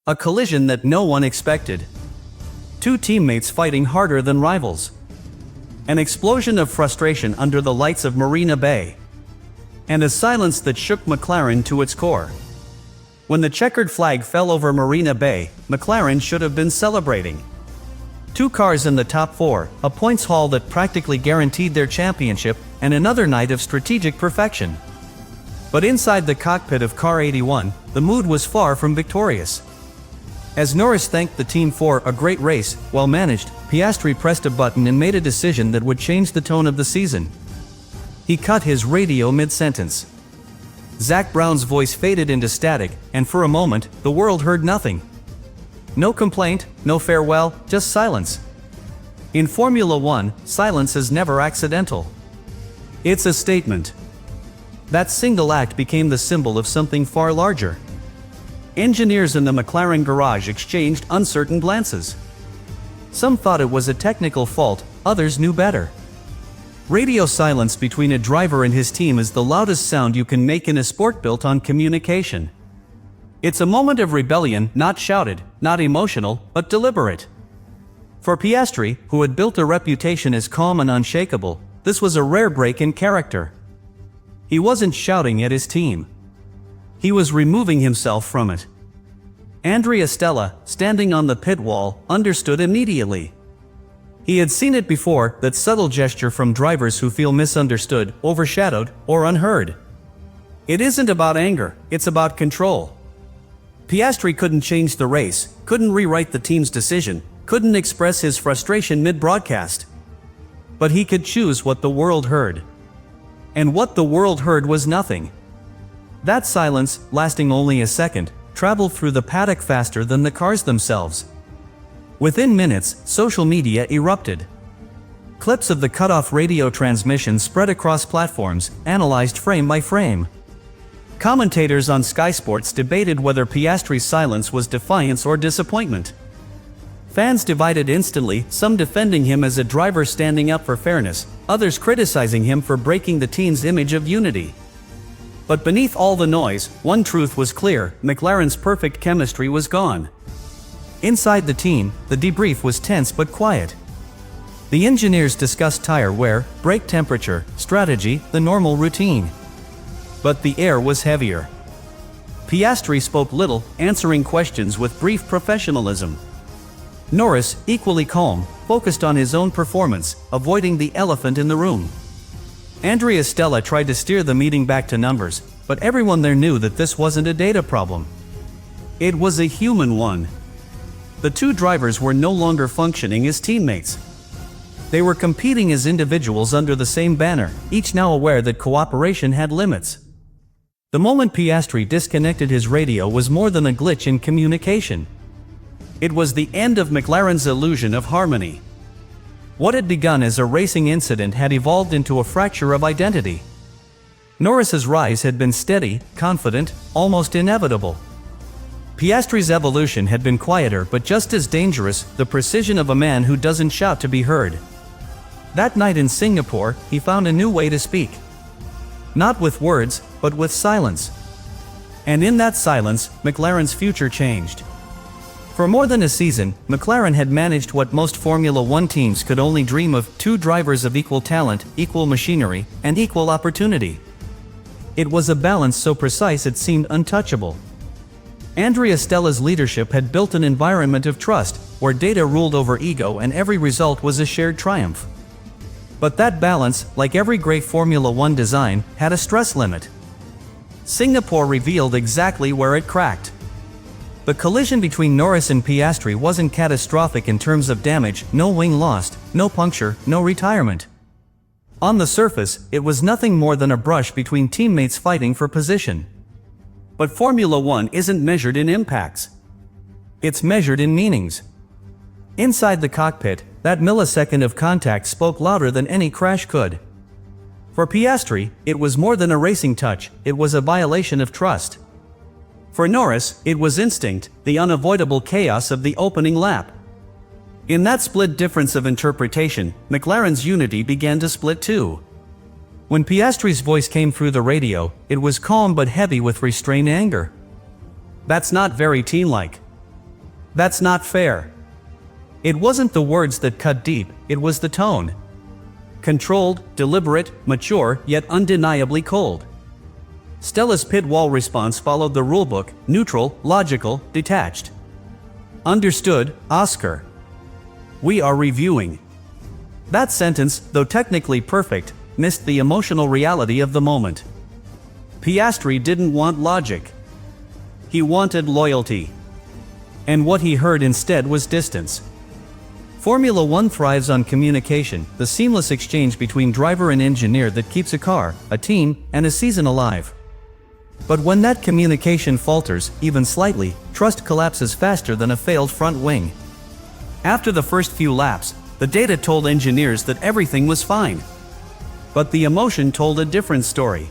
A collision that no one expected. Two teammates fighting harder than rivals. An explosion of frustration under the lights of Marina Bay. And a silence that shook McLaren to its core. When the checkered flag fell over Marina Bay, McLaren should have been celebrating. Two cars in the top four, a points haul that practically guaranteed their championship, and another night of strategic perfection. But inside the cockpit of Car 81, the mood was far from victorious. As Norris thanked the team for a great race, well managed, Piastri pressed a button and made a decision that would change the tone of the season. He cut his radio mid-sentence. Zak Brown's voice faded into static, and for a moment, the world heard nothing. No complaint, no farewell, just silence. In Formula One, silence is never accidental. It's a statement. That single act became the symbol of something far larger. Engineers in the McLaren garage exchanged uncertain glances. Some thought it was a technical fault, others knew better. Radio silence between a driver and his team is the loudest sound you can make in a sport built on communication. It's a moment of rebellion, not shouted, not emotional, but deliberate. For Piastri, who had built a reputation as calm and unshakable, this was a rare break in character. He wasn't shouting at his team. He was removing himself from it. Andrea Stella, standing on the pit wall, understood immediately. He had seen it before, that subtle gesture from drivers who feel misunderstood, overshadowed, or unheard. It isn't about anger, it's about control. Piastri couldn't change the race, couldn't rewrite the team's decision, couldn't express his frustration mid-broadcast. But he could choose what the world heard. And what the world heard was nothing. That silence, lasting only a second, traveled through the paddock faster than the cars themselves. Within minutes, social media erupted. Clips of the cut-off radio transmission spread across platforms, analyzed frame by frame. Commentators on Sky Sports debated whether Piastri's silence was defiance or disappointment. Fans divided instantly, some defending him as a driver standing up for fairness, others criticizing him for breaking the team's image of unity. But beneath all the noise, one truth was clear: McLaren's perfect chemistry was gone. Inside the team, the debrief was tense but quiet. The engineers discussed tire wear, brake temperature, strategy, the normal routine. But the air was heavier. Piastri spoke little, answering questions with brief professionalism. Norris, equally calm, focused on his own performance, avoiding the elephant in the room. Andrea Stella tried to steer the meeting back to numbers, but everyone there knew that this wasn't a data problem. It was a human one. The two drivers were no longer functioning as teammates. They were competing as individuals under the same banner, each now aware that cooperation had limits. The moment Piastri disconnected his radio was more than a glitch in communication. It was the end of McLaren's illusion of harmony. What had begun as a racing incident had evolved into a fracture of identity. Norris's rise had been steady, confident, almost inevitable. Piastri's evolution had been quieter but just as dangerous, the precision of a man who doesn't shout to be heard. That night in Singapore, he found a new way to speak. Not with words, but with silence. And in that silence, McLaren's future changed. For more than a season, McLaren had managed what most Formula One teams could only dream of: two drivers of equal talent, equal machinery, and equal opportunity. It was a balance so precise it seemed untouchable. Andrea Stella's leadership had built an environment of trust, where data ruled over ego and every result was a shared triumph. But that balance, like every great Formula One design, had a stress limit. Singapore revealed exactly where it cracked. The collision between Norris and Piastri wasn't catastrophic in terms of damage: no wing lost, no puncture, no retirement. On the surface, it was nothing more than a brush between teammates fighting for position. But Formula One isn't measured in impacts. It's measured in meanings. Inside the cockpit, that millisecond of contact spoke louder than any crash could. For Piastri, it was more than a racing touch, it was a violation of trust. For Norris, it was instinct, the unavoidable chaos of the opening lap. In that split difference of interpretation, McLaren's unity began to split too. When Piastri's voice came through the radio, it was calm but heavy with restrained anger. That's not very team-like. That's not fair. It wasn't the words that cut deep, it was the tone. Controlled, deliberate, mature, yet undeniably cold. Stella's pit wall response followed the rulebook: neutral, logical, detached. Understood, Oscar. We are reviewing. That sentence, though technically perfect, missed the emotional reality of the moment. Piastri didn't want logic. He wanted loyalty. And what he heard instead was distance. Formula One thrives on communication, the seamless exchange between driver and engineer that keeps a car, a team, and a season alive. But when that communication falters, even slightly, trust collapses faster than a failed front wing. After the first few laps, the data told engineers that everything was fine. But the emotion told a different story.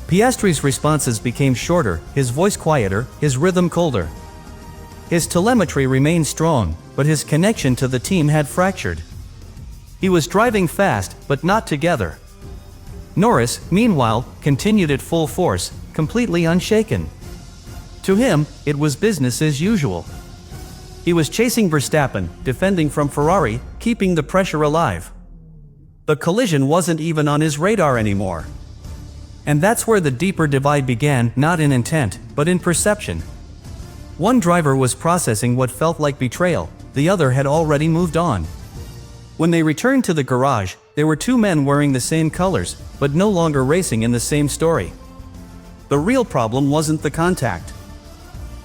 Piastri's responses became shorter, his voice quieter, his rhythm colder. His telemetry remained strong, but his connection to the team had fractured. He was driving fast, but not together. Norris, meanwhile, continued at full force, completely unshaken. To him, it was business as usual. He was chasing Verstappen, defending from Ferrari, keeping the pressure alive. The collision wasn't even on his radar anymore. And that's where the deeper divide began, not in intent, but in perception. One driver was processing what felt like betrayal, the other had already moved on. When they returned to the garage, there were two men wearing the same colors, but no longer racing in the same story. The real problem wasn't the contact.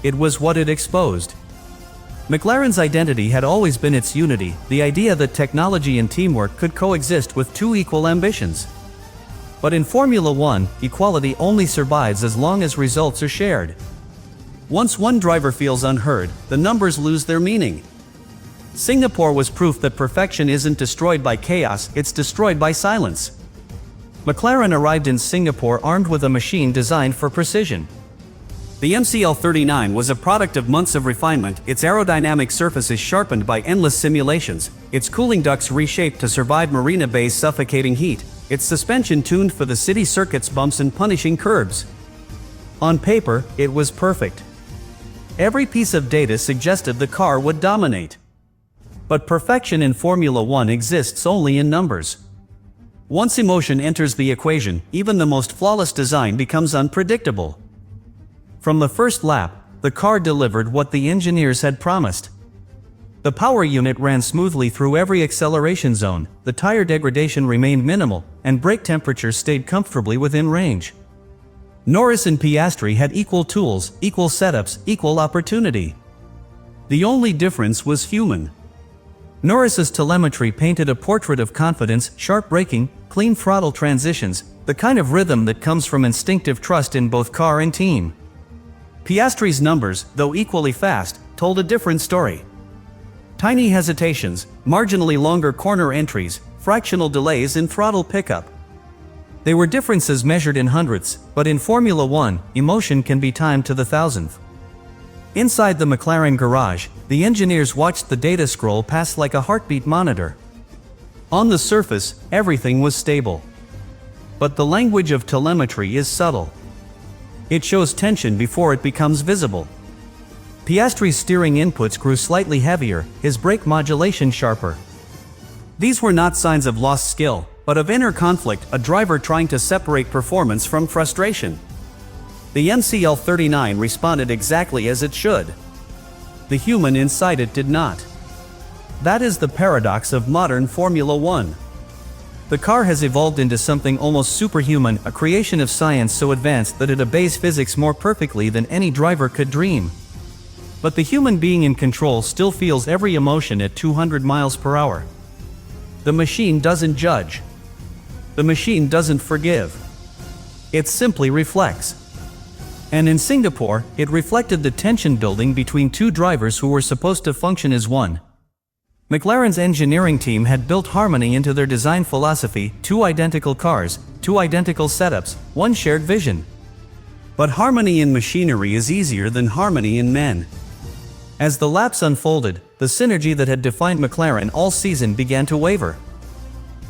It was what it exposed. McLaren's identity had always been its unity, the idea that technology and teamwork could coexist with two equal ambitions. But in Formula One, equality only survives as long as results are shared. Once one driver feels unheard, the numbers lose their meaning. Singapore was proof that perfection isn't destroyed by chaos, it's destroyed by silence. McLaren arrived in Singapore armed with a machine designed for precision. The MCL39 was a product of months of refinement, its aerodynamic surfaces sharpened by endless simulations, its cooling ducts reshaped to survive Marina Bay's suffocating heat, its suspension tuned for the city circuit's bumps and punishing curbs. On paper, it was perfect. Every piece of data suggested the car would dominate. But perfection in Formula One exists only in numbers. Once emotion enters the equation, even the most flawless design becomes unpredictable. From the first lap, the car delivered what the engineers had promised. The power unit ran smoothly through every acceleration zone, the tire degradation remained minimal, and brake temperature stayed comfortably within range. Norris and Piastri had equal tools, equal setups, equal opportunity. The only difference was human. Norris's telemetry painted a portrait of confidence, sharp braking, clean throttle transitions, the kind of rhythm that comes from instinctive trust in both car and team. Piastri's numbers, though equally fast, told a different story. Tiny hesitations, marginally longer corner entries, fractional delays in throttle pickup. They were differences measured in hundredths, but in Formula One, emotion can be timed to the thousandth. Inside the McLaren garage, the engineers watched the data scroll pass like a heartbeat monitor. On the surface, everything was stable. But the language of telemetry is subtle. It shows tension before it becomes visible. Piastri's steering inputs grew slightly heavier, his brake modulation sharper. These were not signs of lost skill, but of inner conflict, a driver trying to separate performance from frustration. The MCL39 responded exactly as it should. The human inside it did not. That is the paradox of modern Formula One. The car has evolved into something almost superhuman, a creation of science so advanced that it obeys physics more perfectly than any driver could dream. But the human being in control still feels every emotion at 200 miles per hour. The machine doesn't judge. The machine doesn't forgive. It simply reflects. And in Singapore, it reflected the tension building between two drivers who were supposed to function as one. McLaren's engineering team had built harmony into their design philosophy: two identical cars, two identical setups, one shared vision. But harmony in machinery is easier than harmony in men. As the laps unfolded, the synergy that had defined McLaren all season began to waver.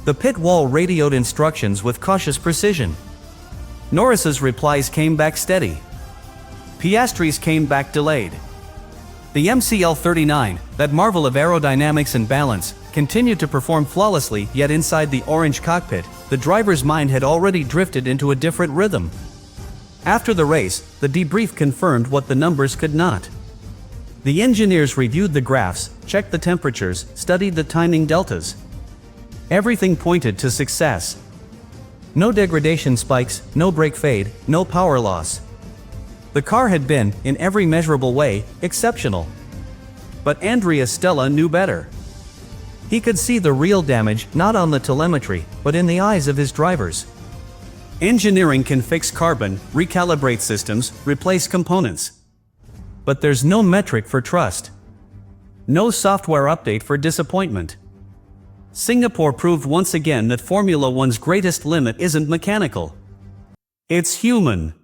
The pit wall radioed instructions with cautious precision. Norris's replies came back steady. Piastri's came back delayed. The MCL39, that marvel of aerodynamics and balance, continued to perform flawlessly, yet inside the orange cockpit, the driver's mind had already drifted into a different rhythm. After the race, the debrief confirmed what the numbers could not. The engineers reviewed the graphs, checked the temperatures, studied the timing deltas. Everything pointed to success. No degradation spikes, no brake fade, no power loss. The car had been, in every measurable way, exceptional. But Andrea Stella knew better. He could see the real damage not on the telemetry, but in the eyes of his drivers. Engineering can fix carbon, recalibrate systems, replace components. But there's no metric for trust. No software update for disappointment. Singapore proved once again that Formula One's greatest limit isn't mechanical. It's human.